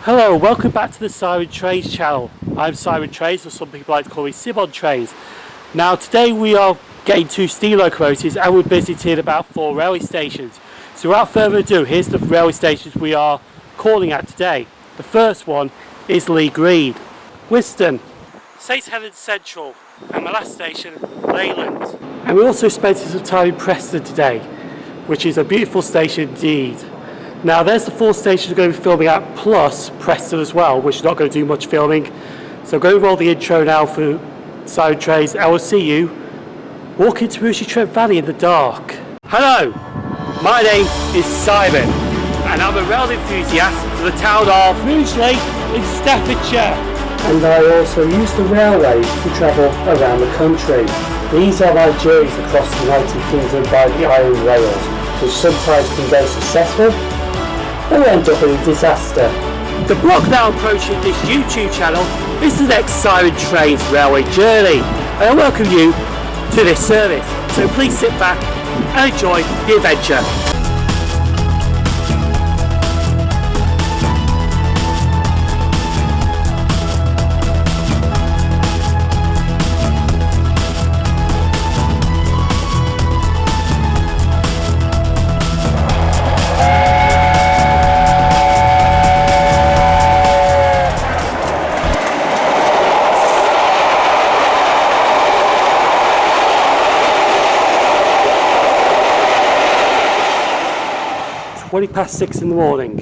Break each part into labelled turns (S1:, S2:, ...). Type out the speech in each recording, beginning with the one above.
S1: Hello, welcome back to the Sim0nTrains channel. I'm Sim0nTrains, or some people like to call me Sim0nTrains. Now today we are getting 2 steam locomotives and we're visiting about 4 railway stations. So without further ado, here's the railway stations we are calling at today. The first one is Lea Green, Whiston, St Helens Central, and my last station, Leyland. And we also spent some time in Preston today, which is a beautiful station indeed. Now there's the 4 stations we're going to be filming at, plus Preston as well, which is not going to do much filming. So I'm going to roll the intro now for Sim0nTrains, and we'll see you walking to Rugeley Trent Valley in the dark. Hello, my name is Simon, and I'm a rail enthusiast for the town of Rugeley in Staffordshire. And I also use the railway to travel around the country. These are my journeys across the United Kingdom by the Iron Rails, which sometimes can go successful or end up in a disaster. The block now approaching this YouTube channel is the next Sim0nTrains Railway Journey, and I welcome you to this service. So please sit back and enjoy the adventure. Past 6 in the morning.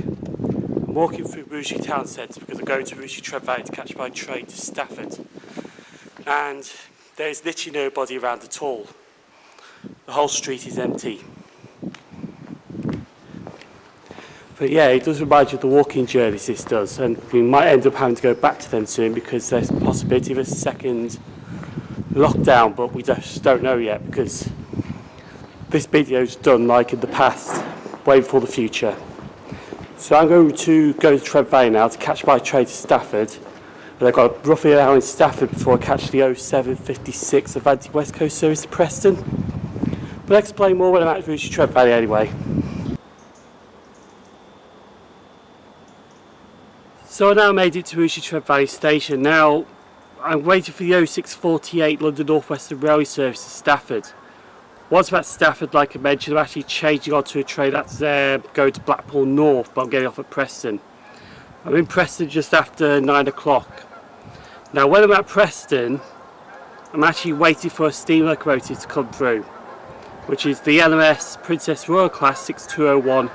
S1: I'm walking through Rugeley town centre because I'm going to Rugeley Trent Valley to catch my train to Stafford, and there's literally nobody around at all. The whole street is empty. But yeah, it does remind you of the walking journeys this does, and we might end up having to go back to them soon because there's a possibility of a second lockdown, but we just don't know yet because this video's done like in the past, way before the future. So I'm going to go to Trent Valley now to catch my train to Stafford, and I've got roughly an hour in Stafford before I catch the 0756 Avanti West Coast service to Preston. But I'll explain more when I'm at Rugeley Trent Valley anyway. So I now made it to Rugeley Trent Valley Station. Now I'm waiting for the 0648 London Northwestern Railway service to Stafford. Once I'm at Stafford, like I mentioned, I'm actually changing onto a train that's going to Blackpool North, but I'm getting off at Preston. I'm in Preston just after 9 o'clock. Now when I'm at Preston, I'm actually waiting for a Steam Locomotive to come through, which is the LMS Princess Royal Class 6201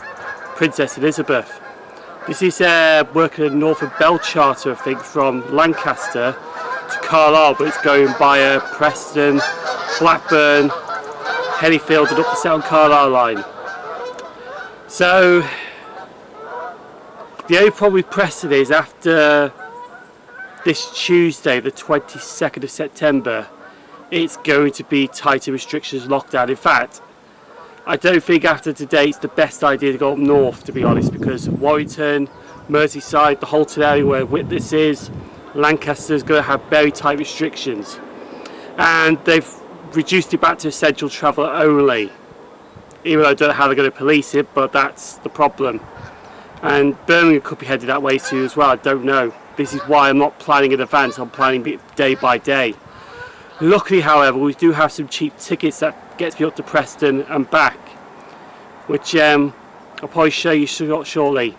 S1: Princess Elizabeth. This is working in Northern Bell Charter, I think, from Lancaster to Carlisle, but it's going via Preston, Blackburn, Hennyfield and up the South Carlisle line. So the only problem with Preston is after this Tuesday, the 22nd of September, it's going to be tighter restrictions, lockdown. In fact, I don't think after today it's the best idea to go up north, to be honest, because Huyton, Merseyside, the Huyton area where Witness is, Lancaster is going to have very tight restrictions, and they've reduced it back to essential travel only, even though I don't know how they're going to police it, but that's the problem. And Birmingham could be headed that way too as well, I don't know. This is why I'm not planning in advance, I'm planning it day by day. Luckily, however, we do have some cheap tickets that gets me up to Preston and back, which I'll probably show you shortly.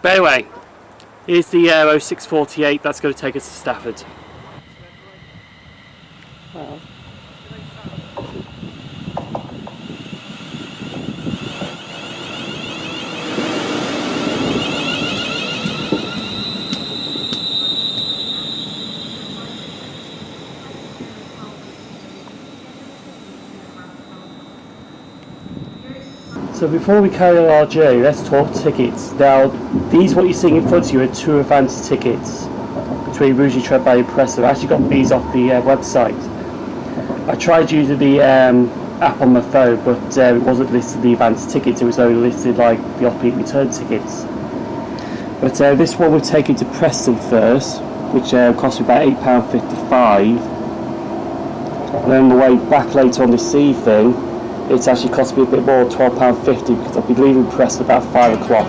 S1: But anyway, here's the 0648 that's going to take us to Stafford. Well. So before we carry on our journey, let's talk tickets. Now, these what you're seeing in front of you are 2 advance tickets between Rugeley Trent Valley and Preston. I actually got these off the website. I tried using the app on my phone, but it wasn't listed the advance tickets, it was only listed like the off-peak return tickets. But this one we're taking to Preston first, which cost me about £8.55. And then on the way back later on this evening, it's actually cost me a bit more, £12.50, because I'll be leaving Preston about 5 o'clock.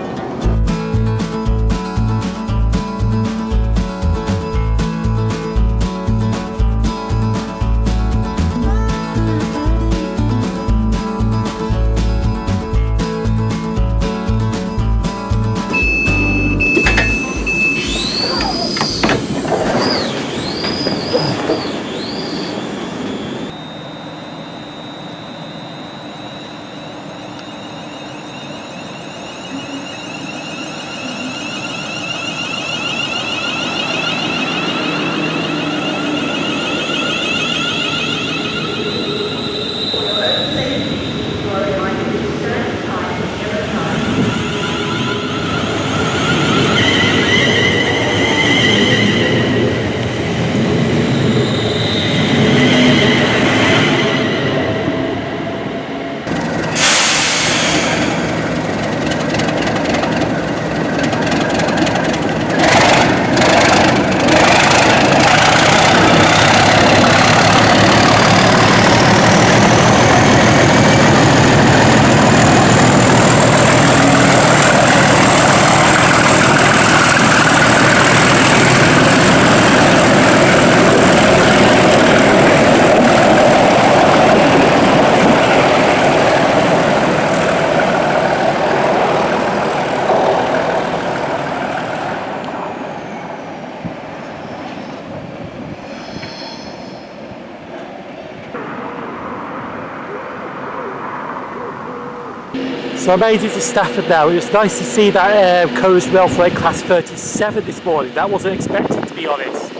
S1: So I made it to Stafford now. It was nice to see that Colas Railfreight Class 37 this morning. That wasn't expected, to be honest.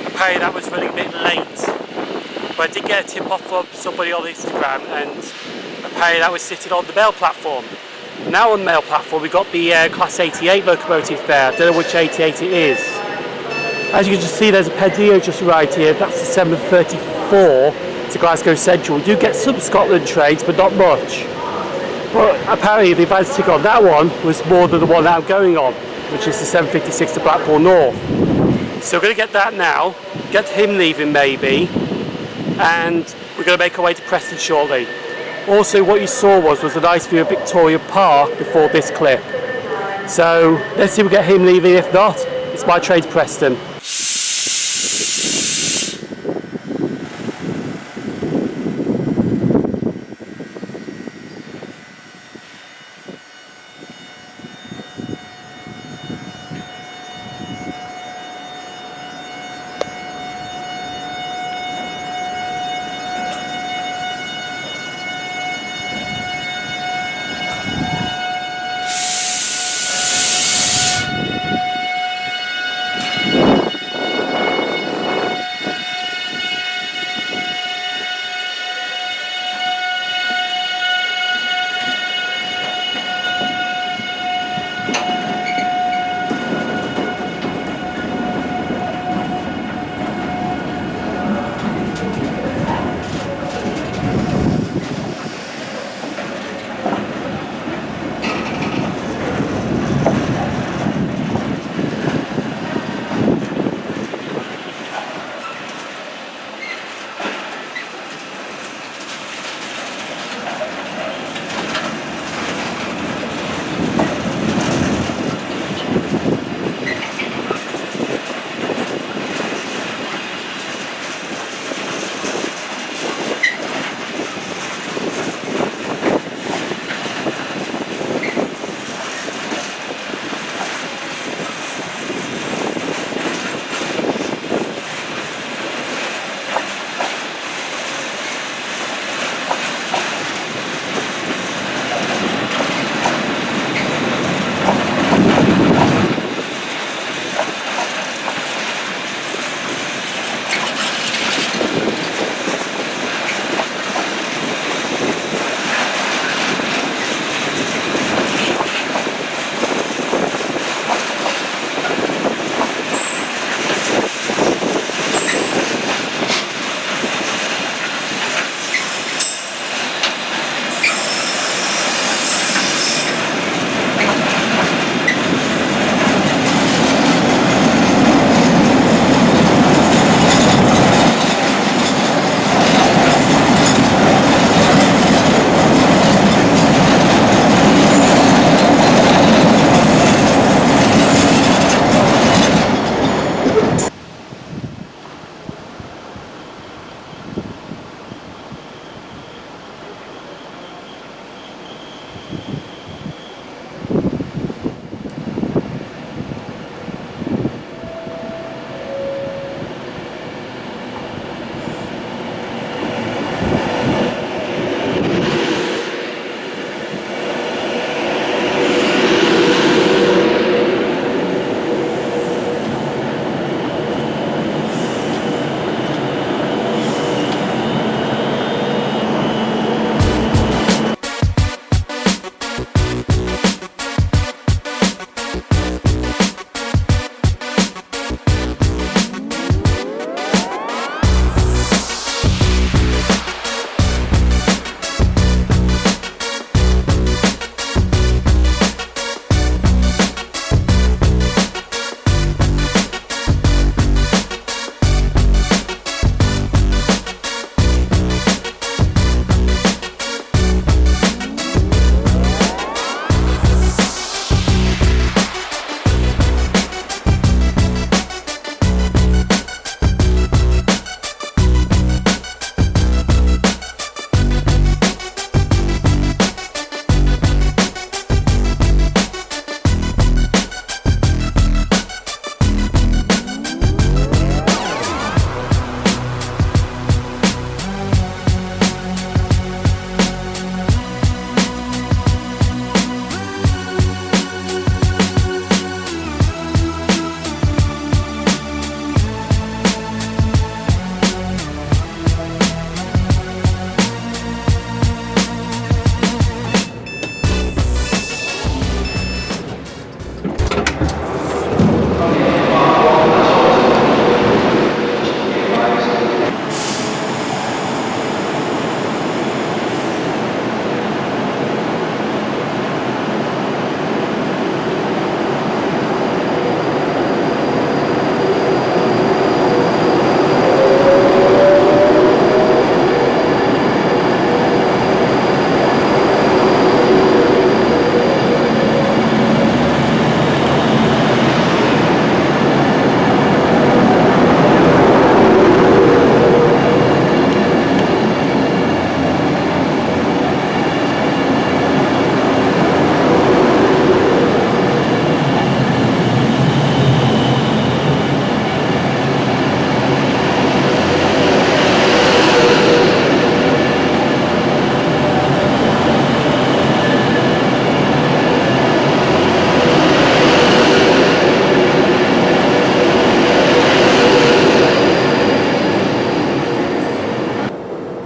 S1: Apparently that was running a bit late. But I did get a tip off from somebody on Instagram, and apparently that was sitting on the mail platform. Now on the mail platform we've got the Class 88 locomotive there. I don't know which 88 it is. As you can just see, there's a Pendolino just right here. That's the 734 to Glasgow Central. We do get some Scotland trains, but not much. But apparently the advance ticket on that one was more than the one that I'm going on, which is the 756 to Blackpool North. So we're going to get that now, get him leaving maybe, and we're going to make our way to Preston shortly. Also what you saw was a nice view of Victoria Park before this clip. So let's see if we get him leaving. If not, it's my train to Preston.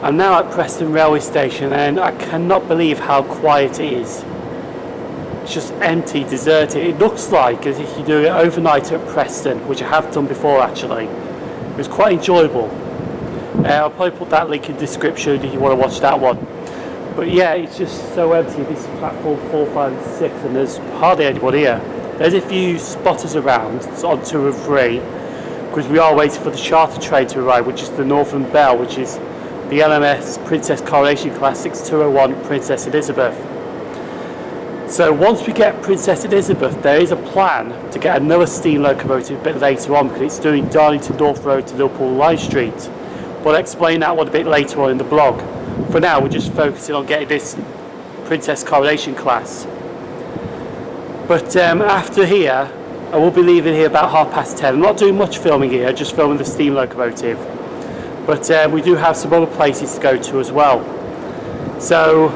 S1: I'm now at Preston railway station and I cannot believe how quiet it is. It's just empty, deserted. It looks like as if you do it overnight at Preston, which I have done before actually. It was quite enjoyable. I'll probably put that link in the description if you want to watch that one. But yeah, it's just so empty. This is platform 4, 5 and 6 and there's hardly anyone here. There's a few spotters around, it's on 2 and 3, because we are waiting for the charter train to arrive, which is the Northern Bell, which is the LMS Princess Coronation Class 6201 Princess Elizabeth. So once we get Princess Elizabeth, there is a plan to get another steam locomotive a bit later on, because it's doing Darlington North Road to Liverpool Line Street. But I'll explain that one a bit later on in the blog. For now, we're just focusing on getting this Princess Coronation Class. But after here, I will be leaving here about 10:30. I'm not doing much filming here, just filming the steam locomotive. But we do have some other places to go to as well. So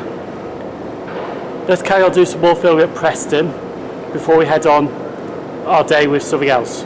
S1: let's carry on doing some more filming at Preston before we head on our day with something else.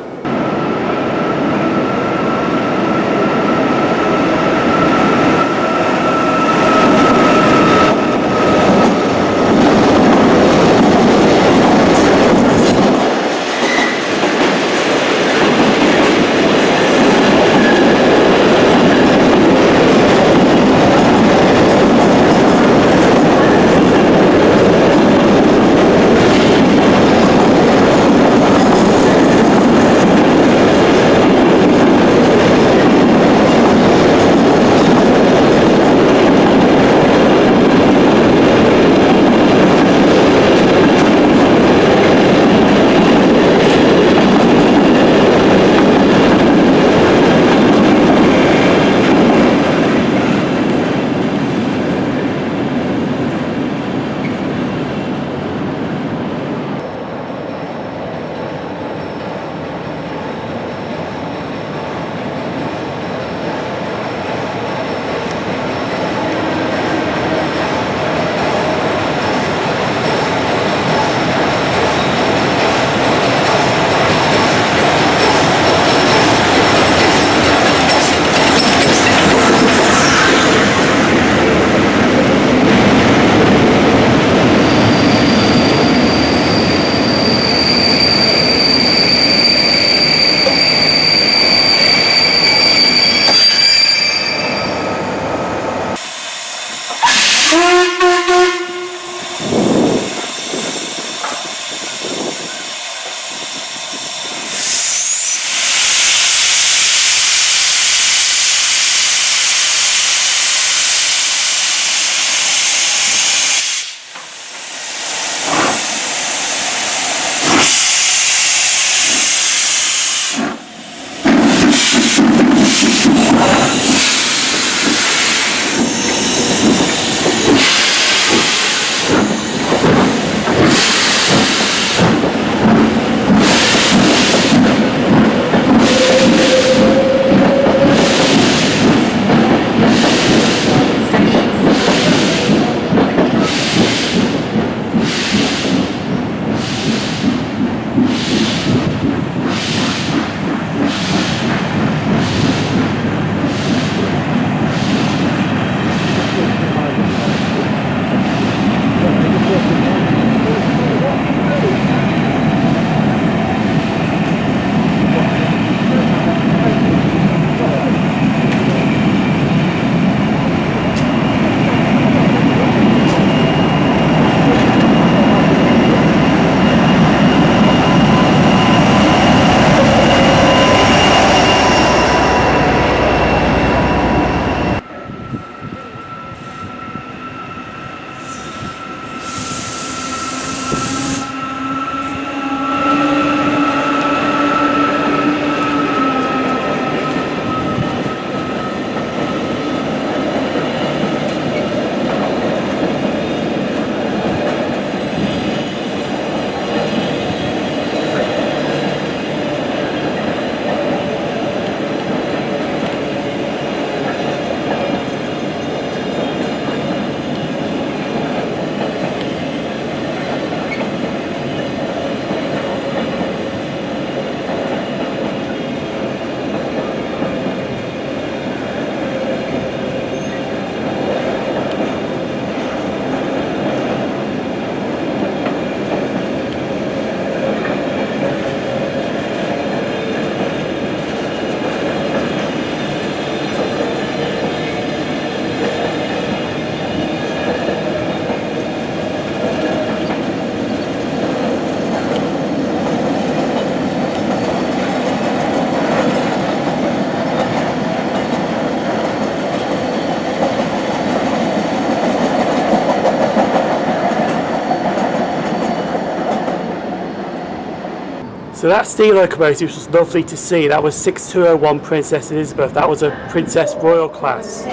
S1: So that Steam Locomotive was lovely to see. That was 6201 Princess Elizabeth. That was a Princess Royal Class.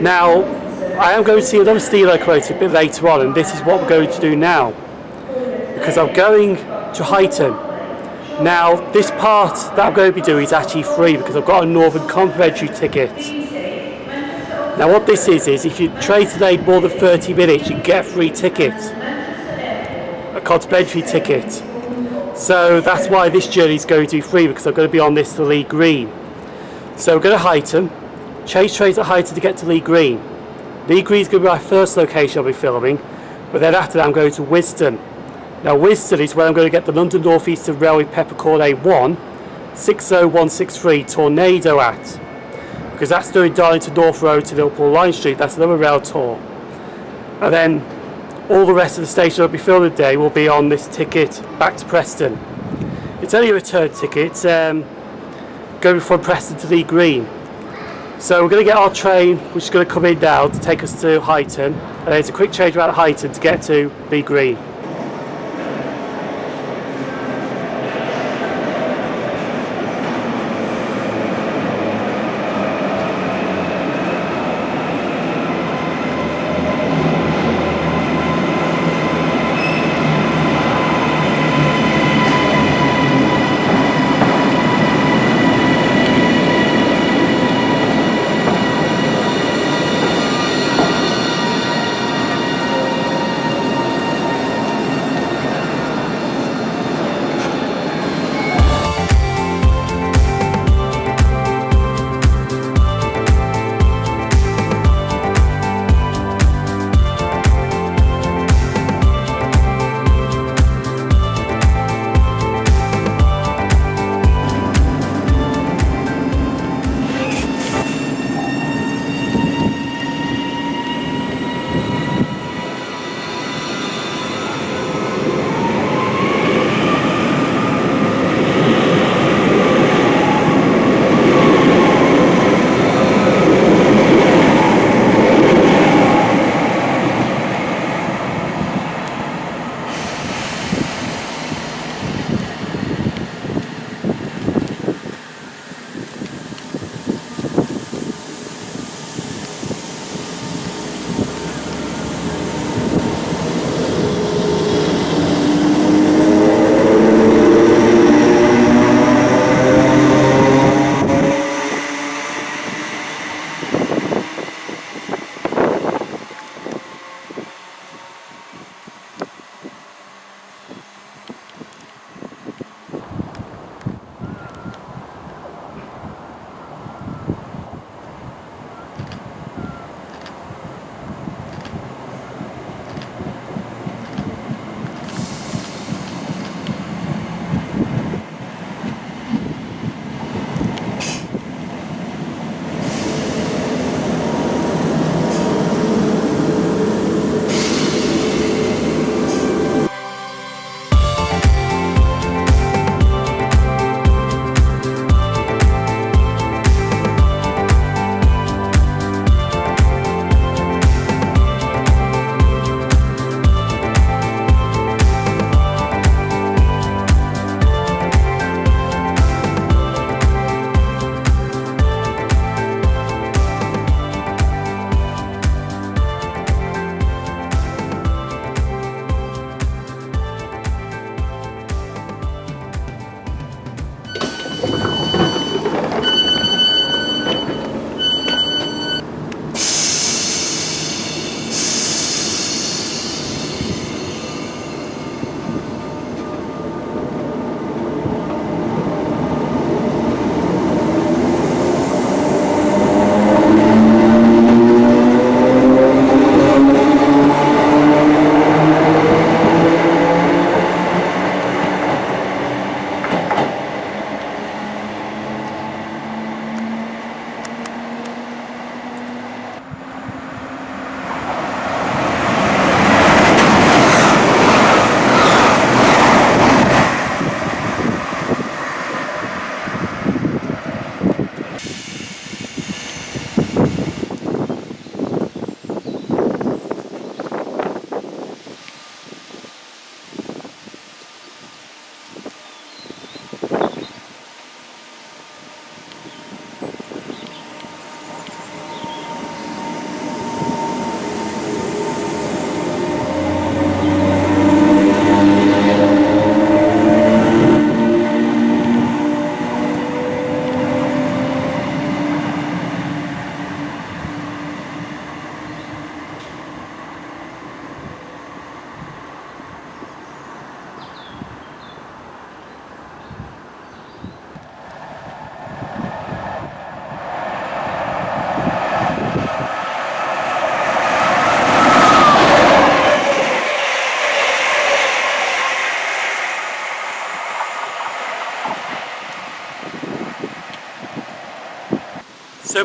S1: Now, I am going to see another Steam Locomotive a bit later on, and this is what we're going to do now. Because I'm going to Huyton. Now, this part that I'm going to be doing is actually free because I've got a Northern complimentary ticket. Now what this is if you train today more than 30 minutes, you get a free ticket. A complimentary ticket. So that's why this journey is going to be free, because I'm going to be on this to Lea Green. So we're going to Huyton, change trains at Huyton to get to Lea Green. Lea Green is going to be my first location I'll be filming, but then after that I'm going to Whiston. Now Whiston is where I'm going to get the London Northwestern Railway Peppercorn A1 60163 Tornado at, because that's doing Darlington North Road to Liverpool Line Street. That's another rail tour. And then all the rest of the station I'll be filming today will be on this ticket back to Preston. It's only a return ticket, going from Preston to Lea Green. So we're going to get our train, which is going to come in now to take us to Huyton, and there's a quick change around Huyton to get to Lea Green.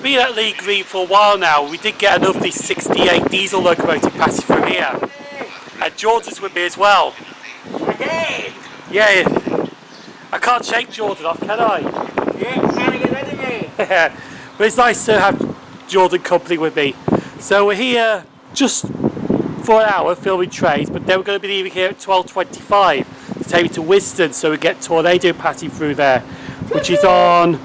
S1: we've been at Lea Green for a while now. We did get another 68 diesel locomotive passing through here. And Jordan's with me as well.
S2: Again?
S1: Yeah. I can't shake Jordan off, can I?
S2: Yeah, trying to get rid of me.
S1: But it's nice to have Jordan company with me. So we're here just for an hour filming trains, but then we're going to be leaving here at 12:25 to take me to Whiston, so we get Tornado passing through there, which is on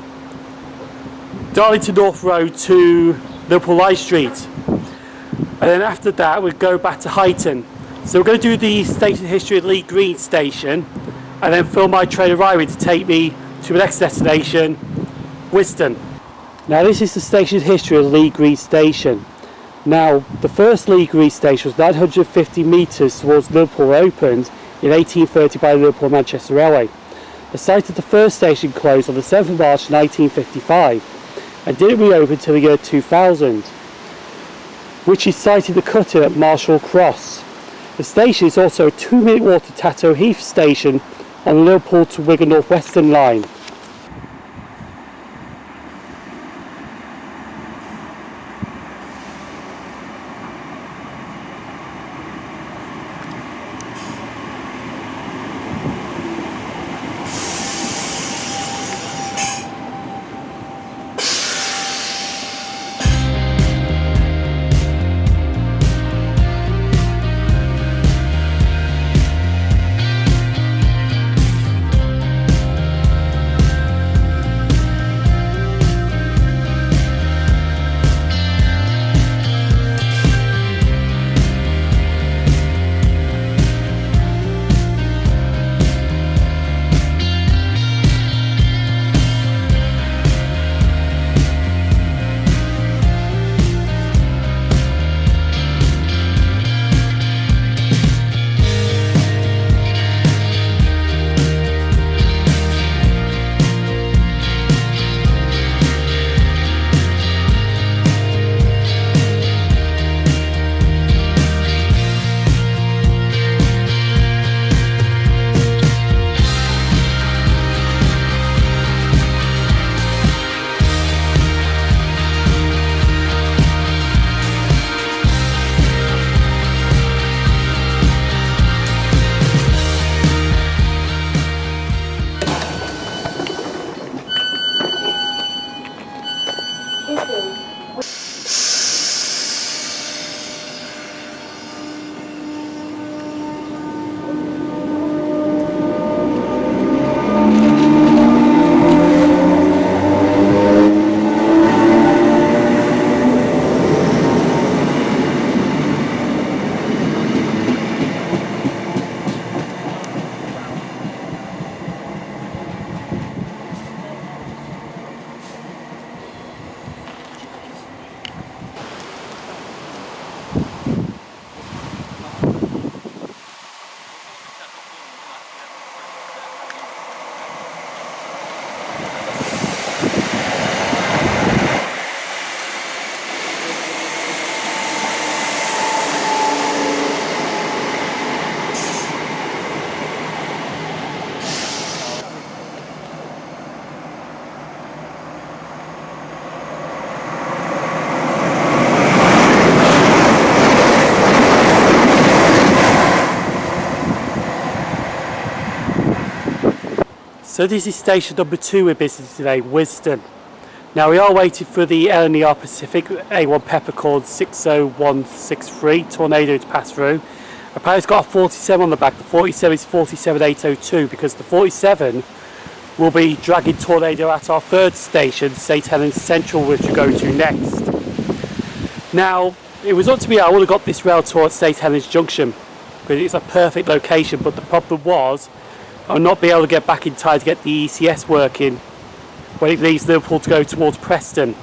S1: Darlington North Road to Liverpool Line Street. And then after that we'll go back to Huyton. So we're going to do the station history at Lea Green Station and then film my train arriving to take me to the next destination, Whiston. Now this is the station history of Lea Green Station. Now the first Lea Green Station was 950 metres towards Liverpool, opened in 1830 by the Liverpool Manchester Railway. The site of the first station closed on the 7th of March 1955 and didn't reopen until the year 2000, which is sited the cutting at Marshall Cross. The station is also a 2-minute walk to Tatto Heath Station on the Liverpool to Wigan Northwestern line. So this is station number 2 we're visiting today, Whiston. Now we are waiting for the LNER Pacific A1 Peppercorn 60163 Tornado to pass through. Apparently it's got a 47 on the back. The 47 is 47802 because the 47 will be dragging Tornado at our third station, St Helens Central, which we're going to next. Now it was up to me, I would have got this rail tour at St Helens Junction because it's a perfect location, but the problem was I'll not be able to get back in time to get the ECS working when it leaves Liverpool to go towards Preston.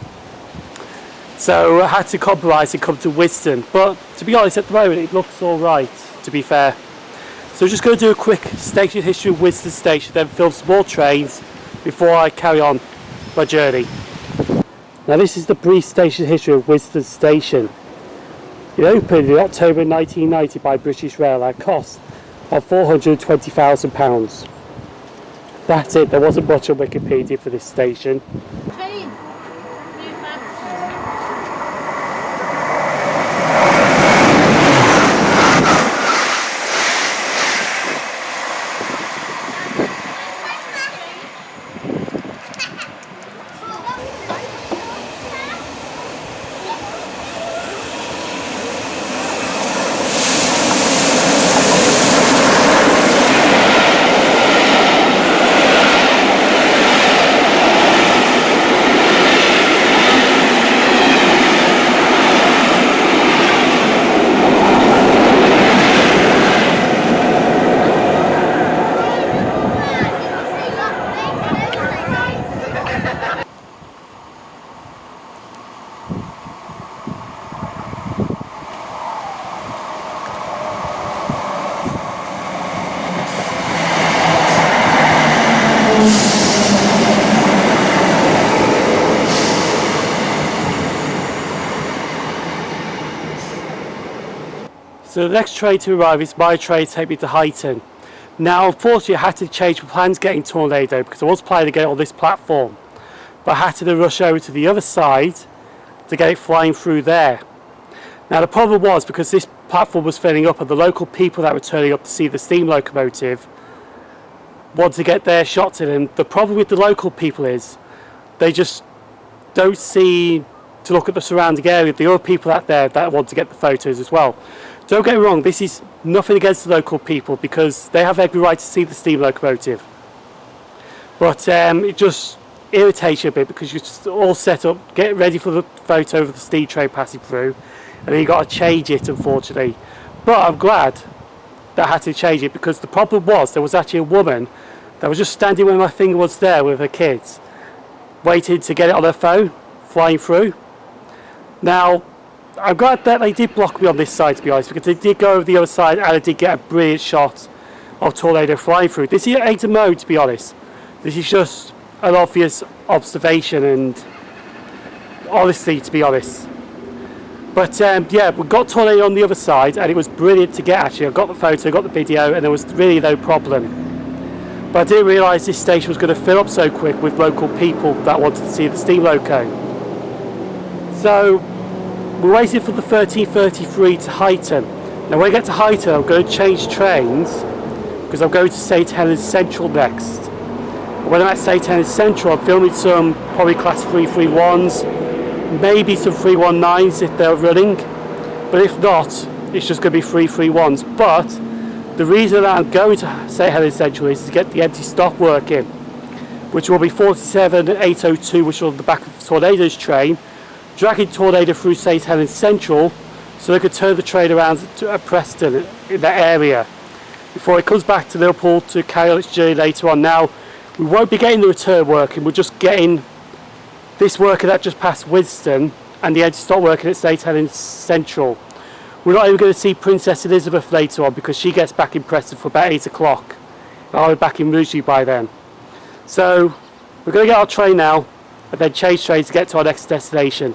S1: So I had to compromise and come to Whiston, but to be honest at the moment it looks alright, to be fair. So I'm just going to do a quick station history of Whiston Station, then film some more trains before I carry on my journey. Now this is the brief station history of Whiston Station. It opened in October 1990 by British Rail at a cost of £420,000. That's it, there wasn't much on Wikipedia for this station. So the next train to arrive is my train to take me to Huyton. Now unfortunately I had to change my plans getting Tornado because I was planning to get it on this platform, but I had to rush over to the other side to get it flying through there. Now the problem was, because this platform was filling up and the local people that were turning up to see the steam locomotive wanted to get their shots in, and the problem with the local people is they just don't see to look at the surrounding area, the other people out there that want to get the photos as well. Don't get me wrong, this is nothing against the local people because they have every right to see the steam locomotive. But it just irritates you a bit because you're just all set up, get ready for the photo of the steam train passing through, and then you've got to change it, unfortunately. But I'm glad that I had to change it because the problem was there was actually a woman that was just standing where my finger was there with her kids, waiting to get it on her phone, flying through. Now, I'm glad that they did block me on this side, to be honest, because they did go over the other side and I did get a brilliant shot of Tornado flying through. This ain't a mode, to be honest. This is just an obvious observation and honesty, to be honest. But yeah, we got Tornado on the other side and it was brilliant to get actually. I got the photo, got the video, and there was really no problem. But I didn't realise this station was going to fill up so quick with local people that wanted to see the steam loco. So we're waiting for the 13:33 to Huyton. Now when I get to Huyton, I'm going to change trains because I'm going to St Helens Central next. When I'm at St Helens Central, I'm filming some probably class 331s, maybe some 319s if they're running, but if not, it's just going to be 331s. But the reason that I'm going to St Helens Central is to get the empty stop working, which will be 47-802, which will on the back of Tornado's train, dragging Tornado through St Helens Central so they could turn the train around to Preston in that area before it comes back to Liverpool to carry on its journey later on. Now, we won't be getting the return working, we're just getting this working that just past Whiston and the anti-stop working at St Helens Central. We're not even going to see Princess Elizabeth later on because she gets back in Preston for about 8 o'clock. I'll be back in Rugeley by then. So we're going to get our train now and then change trains to get to our next destination.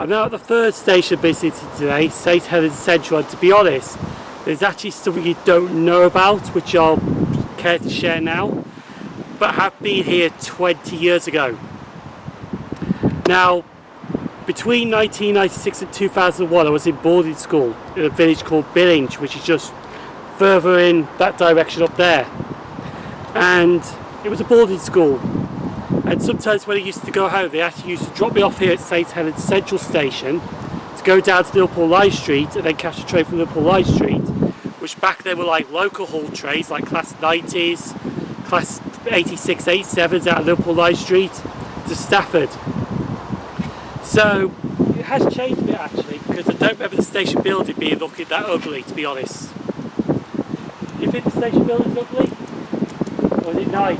S1: I'm now at the third station visited today, St Helens Central, and to be honest, there's actually something you don't know about, which I'll care to share now, but have been here 20 years ago. Now, between 1996 and 2001, I was in boarding school in a village called Billinge, which is just further in that direction up there. And it was a boarding school. And sometimes when I used to go home, they actually used to drop me off here at St Helens Central Station to go down to Liverpool Line Street and then catch a train from Liverpool Line Street, which back then were like local haul trains, like Class 90s, Class 86, 87s out of Liverpool Line Street to Stafford. So it has changed a bit actually, because I don't remember the station building being looking that ugly, to be honest. Do you think the station building's ugly? Or is it nice?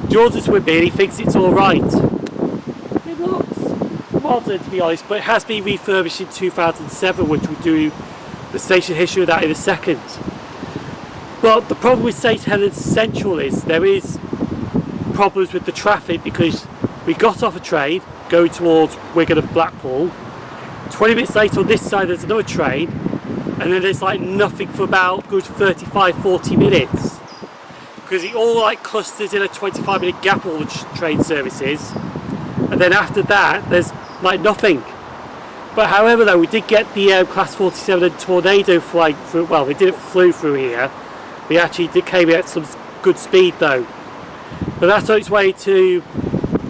S1: George is with me and he thinks it's alright. It looks modern, to be honest, but it has been refurbished in 2007, which we'll do the station history of that in a second. But the problem with St Helens Central is there is problems with the traffic, because we got off a train going towards Wigan and Blackpool. 20 minutes later on this side there's another train, and then there's like nothing for about good 35-40 minutes. Because it all like clusters in a 25-minute gap, all the train services, and then after that there's like nothing. But however though, we did get the Class 47 and Tornado flying through. Well, they didn't flew through here, they actually came at some good speed though. But that's on its way to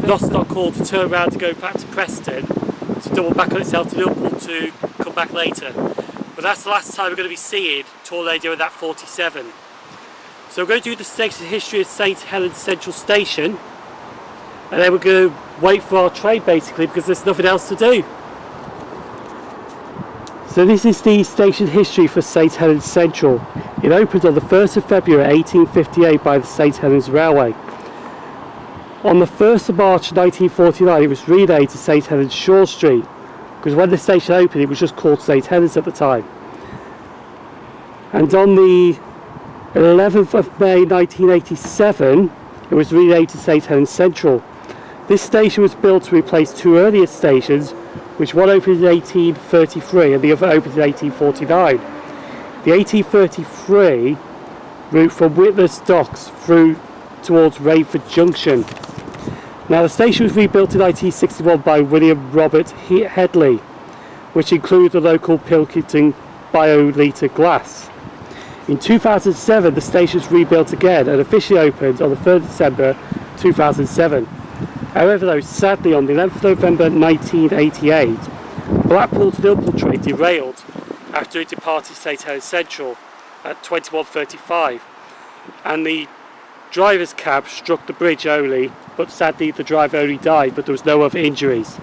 S1: Lostock Hall to turn around to go back to Preston, to double back on itself to Liverpool to come back later. But that's the last time we're going to be seeing Tornado in that 47. So we're going to do the station history of St Helens Central Station, and then we're going to wait for our train basically, because there's nothing else to do. So this is the station history for St Helens Central. It opened on the 1st of February 1858 by the St Helens Railway. On the 1st of March 1949 it was renamed to St Helens Shaw Street, because when the station opened it was just called St Helens at the time. And on the 11th of May 1987 it was renamed to St Helens Central. This station was built to replace two earlier stations, which one opened in 1833 and the other opened in 1849. The 1833 route from Whitness Docks through towards Rainford Junction. Now the station was rebuilt in 1961 by William Robert Headley, which included the local Pilkington bio-litre glass. In 2007 the station was rebuilt again and officially opened on the 3rd of December 2007. However though, sadly on the 11th of November 1988, Blackpool to Liverpool train derailed after it departed St Helens Central at 21:35, and the driver's cab struck the bridge only, but sadly the driver only died, but there was no other injuries.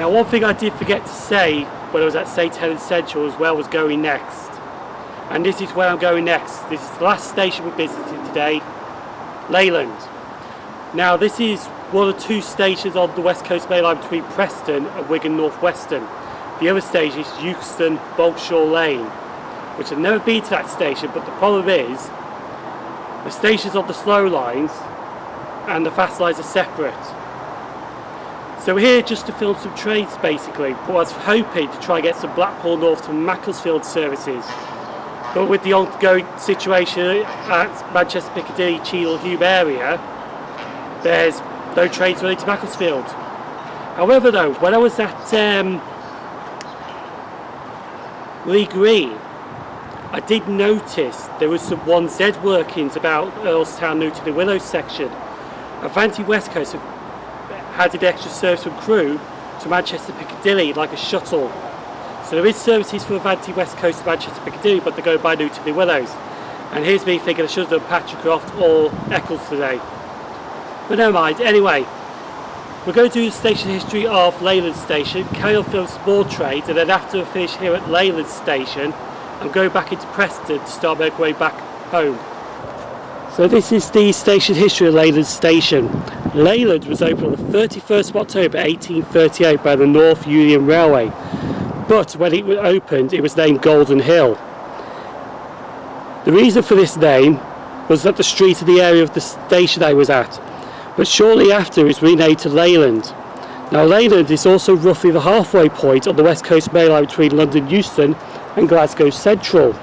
S1: Now, one thing I did forget to say when I was at St Helens Central as well was going next. And this is where I'm going next. This is the last station we're visiting today, Leyland. Now, this is one of two stations on the West Coast Main Line between Preston and Wigan Northwestern. The other station is Euston Bolshaw Lane, which I've never been to that station, but the problem is the stations on the slow lines and the fast lines are separate. So we're here just to film some trains basically, but I was hoping to try and get some Blackpool North to Macclesfield services. But with the ongoing situation at Manchester Piccadilly, Cheadle Hulme area, there's no trains running to Macclesfield. However though, when I was at Lea Green, I did notice there was some 1Z workings about Earlstown Newton and Willows section. Avanti West Coast have had an extra service from Crewe to Manchester Piccadilly, like a shuttle. So there is services from Avanti West Coast to Manchester Piccadilly, but they go by Newton and Willows. And here's me thinking I should have done Patrickcroft or Eccles today. But never mind. Anyway, we're going to do the station history of Leyland Station, carry on film some more trains, and then after I finish here at Leyland Station, I'm going back into Preston to start making my way back home. So this is the station history of Leyland Station. Leyland was opened on the 31st of October 1838 by the North Union Railway, but when it opened it was named Golden Hill. The reason for this name was that the street in the area of the station I was at, but shortly after it was renamed to Leyland. Now Leyland is also roughly the halfway point on the West Coast Main Line between London Euston and Glasgow Central.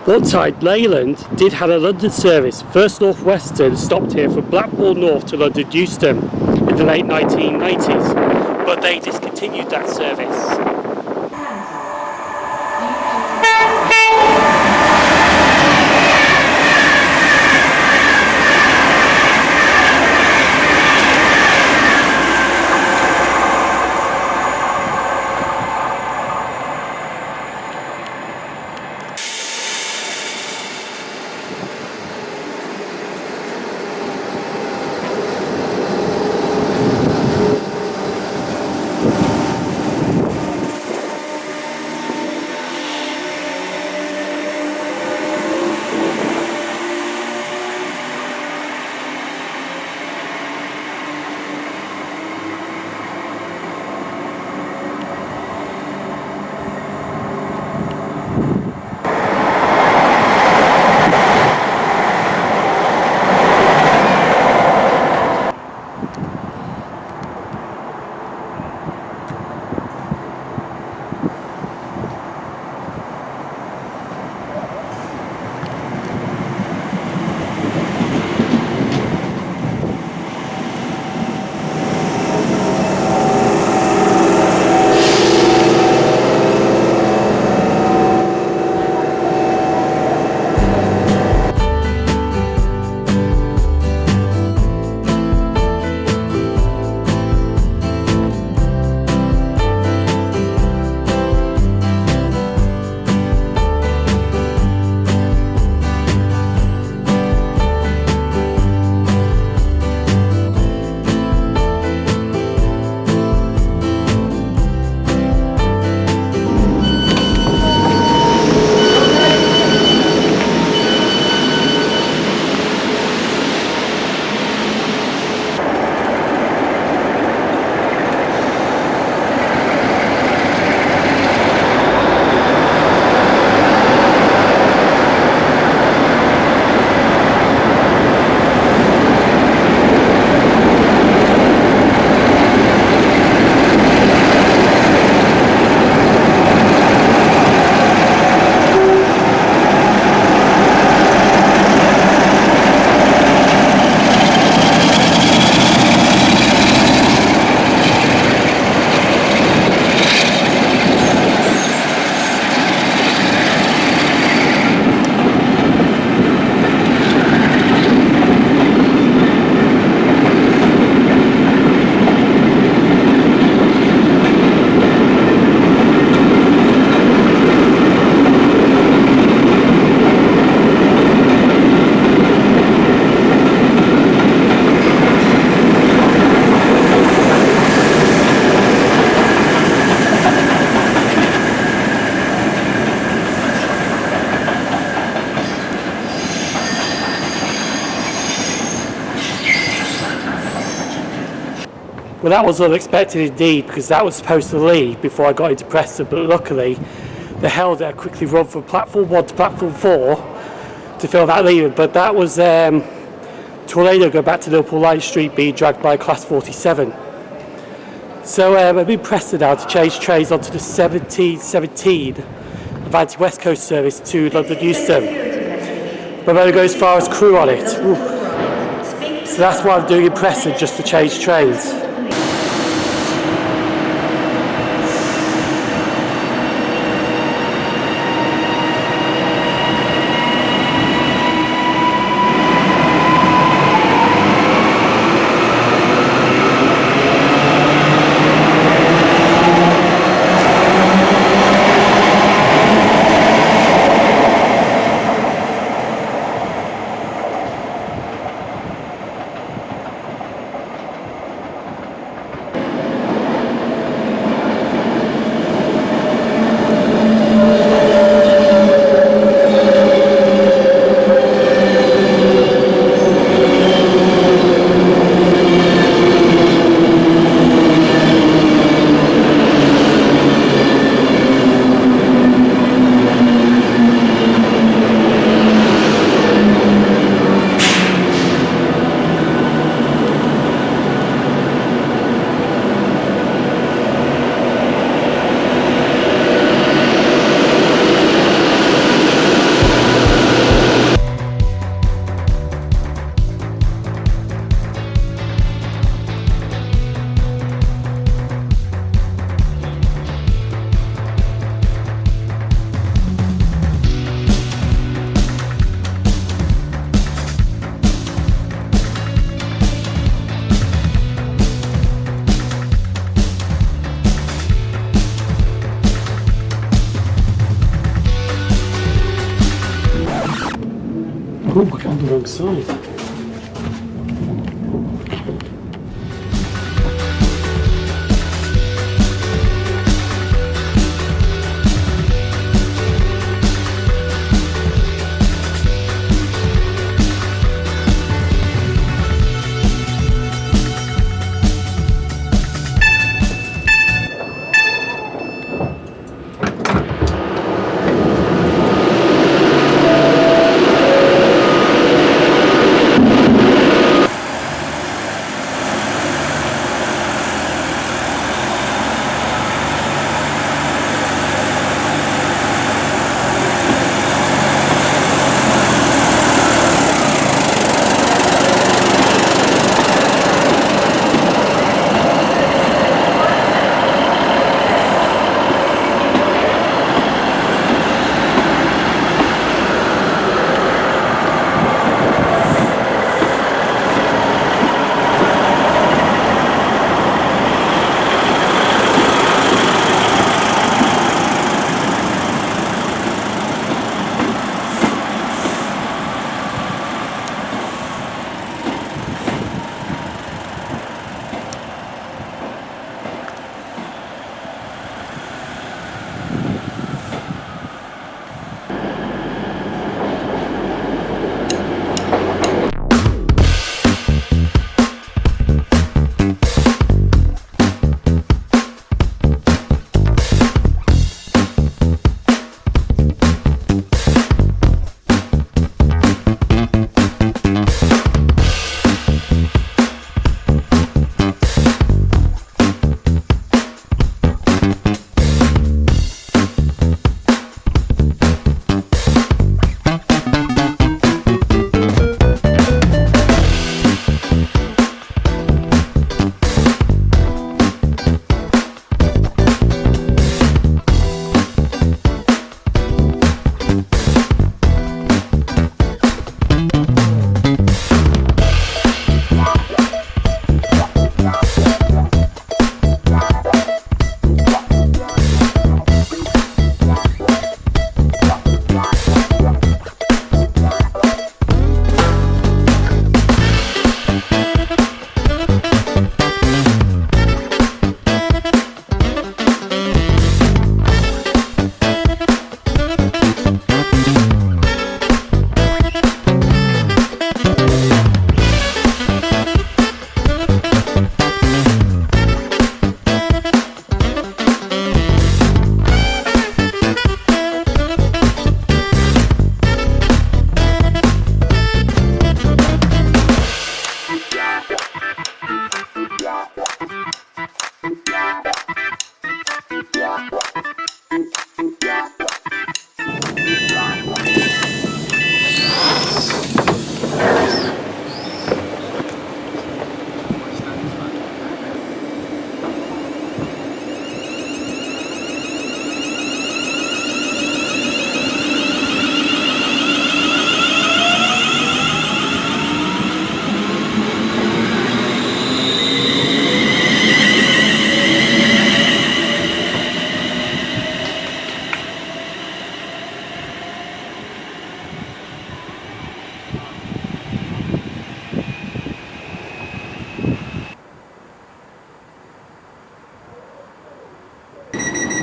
S1: One time Leyland did have a London service. First Northwestern stopped here from Blackpool North to London Euston in the late 1990s, but they discontinued that service. Well, that was unexpected indeed, because that was supposed to leave before I got into Preston, but luckily they held it. I quickly run from platform 1 to platform 4 to fill that lever, but that was Tornado go back to Liverpool Line Street being dragged by class 47. So I'm in Preston now to change trains onto the 1717 Avanti West Coast service to London Euston. But I'm going to go as far as Crewe on it. Ooh. So that's what I'm doing in Preston, just to change trains. Oh, I got on the wrong side.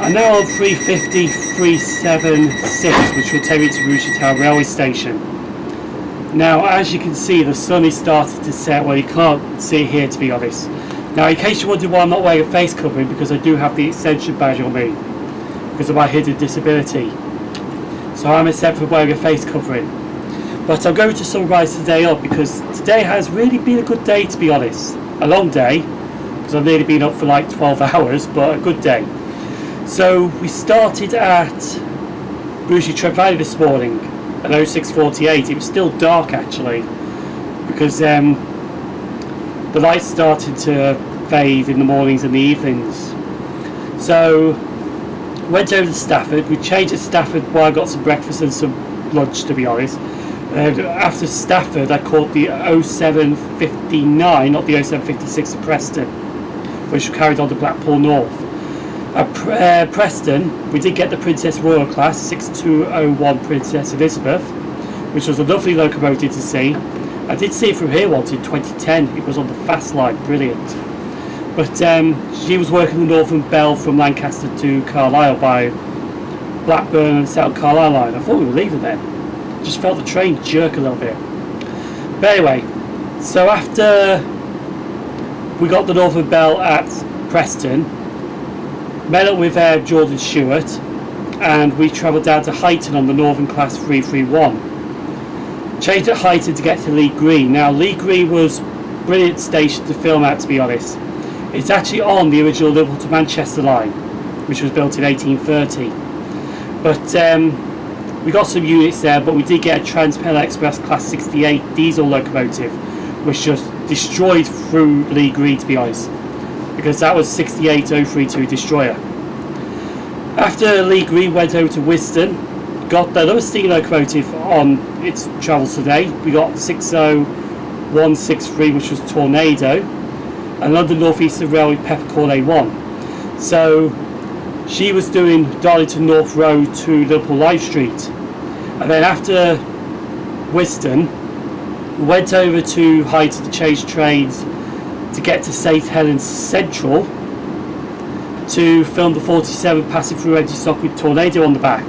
S1: I'm now on 350-376, which will take me to Rugeley Trent Railway Station. Now, as you can see, the sun is starting to set. Well, you can't see it here, to be honest. Now, in case you wonder why I'm not wearing a face covering, because I do have the extension badge on me because of my hidden disability. So I'm exempt from wearing a face covering. But I'm going to summarise today up because today has really been a good day, to be honest. A long day, because I've nearly been up for like 12 hours, but a good day. So we started at Rugeley Trent Valley this morning at 06:48. It was still dark actually, because the lights started to fade in the mornings and the evenings. So went over to Stafford. We changed at Stafford while I got some breakfast and some lunch, to be honest. After Stafford I caught the 07:59, not the 07:56 to Preston, which carried on to Blackpool North. At Preston we did get the Princess Royal Class 6201 Princess Elizabeth, which was a lovely locomotive to see. I did see it from here once in 2010. It was on the fast line, brilliant. But she was working the Northern Bell from Lancaster to Carlisle by Blackburn and South Carlisle line. I thought we were leaving then. Just felt the train jerk a little bit. But anyway, so after we got the Northern Bell at Preston, met up with Jordan Stewart, and we travelled down to Huyton on the Northern Class 331. Changed at Huyton to get to Lea Green. Now, Lea Green was a brilliant station to film at, to be honest. It's actually on the original Liverpool to Manchester line, which was built in 1830. But we got some units there, but we did get a Trans-Pennine Express Class 68 Diesel Locomotive, which just destroyed through Lea Green, to be honest, because that was 68032 Destroyer. After Lea Green, went over to Whiston, got another Steam Locomotive on its travels today. We got 60163, which was Tornado, and London Northwestern Railway Peppercorn A1. So she was doing Darlington North Road to Liverpool Live Street. And then after Whiston, we went over to Huyton to change trains to get to St Helens Central to film the 47 passing through empty stock with Tornado on the back.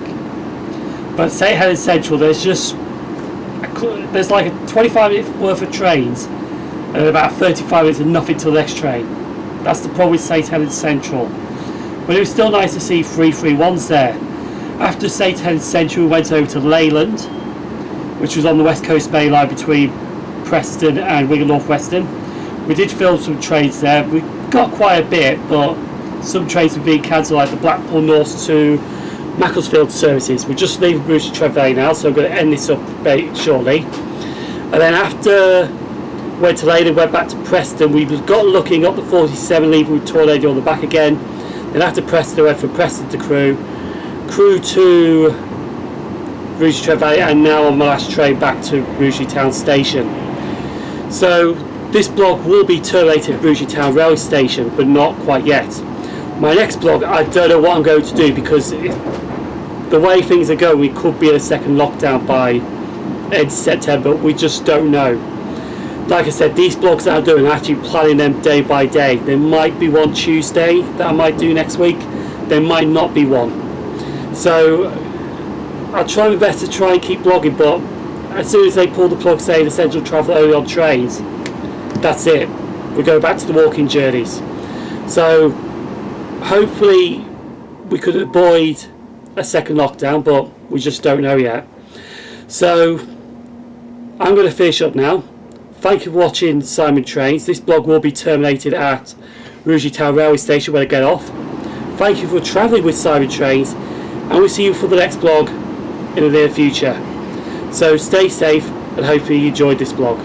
S1: But St Helens Central, there's like a 25-minute worth of trains and about 35 minutes of nothing till the next train. That's the problem with St Helens Central. But it was still nice to see 331s there. After St Helens Central, we went over to Leyland, which was on the West Coast Main Line between Preston and London Northwestern. We did film some trains there. We got quite a bit, but some trains were being cancelled, like the Blackpool North to Macclesfield services. We're just leaving Rugeley Trent Valley now, so I'm going to end this up shortly. And then after went to Leyland, went back to Preston. We got looking up the 47, leaving with Tornado on the back again. Then after Preston, I went from Preston to Crewe to Rugeley Trent Valley, and now on my last train back to Rugeley Town Station. So this blog will be terminated at Rugeley Town Railway Station, but not quite yet. My next blog, I don't know what I'm going to do, because the way things are going, we could be in a second lockdown by end September. We just don't know. Like I said, these blogs that I'm doing, I'm actually planning them day by day. There might be one Tuesday that I might do next week. There might not be one. So I'll try my best to try and keep blogging, but as soon as they pull the plug saying essential travel only on trains, that's it. We go back to the walking journeys. So hopefully we could avoid a second lockdown, but we just don't know yet. So I'm going to finish up now. Thank you for watching Sim0nTrains. This blog will be terminated at Rugeley Town Railway Station when I get off. Thank you for travelling with Sim0nTrains, and we'll see you for the next blog in the near future. So stay safe, and hopefully you enjoyed this blog.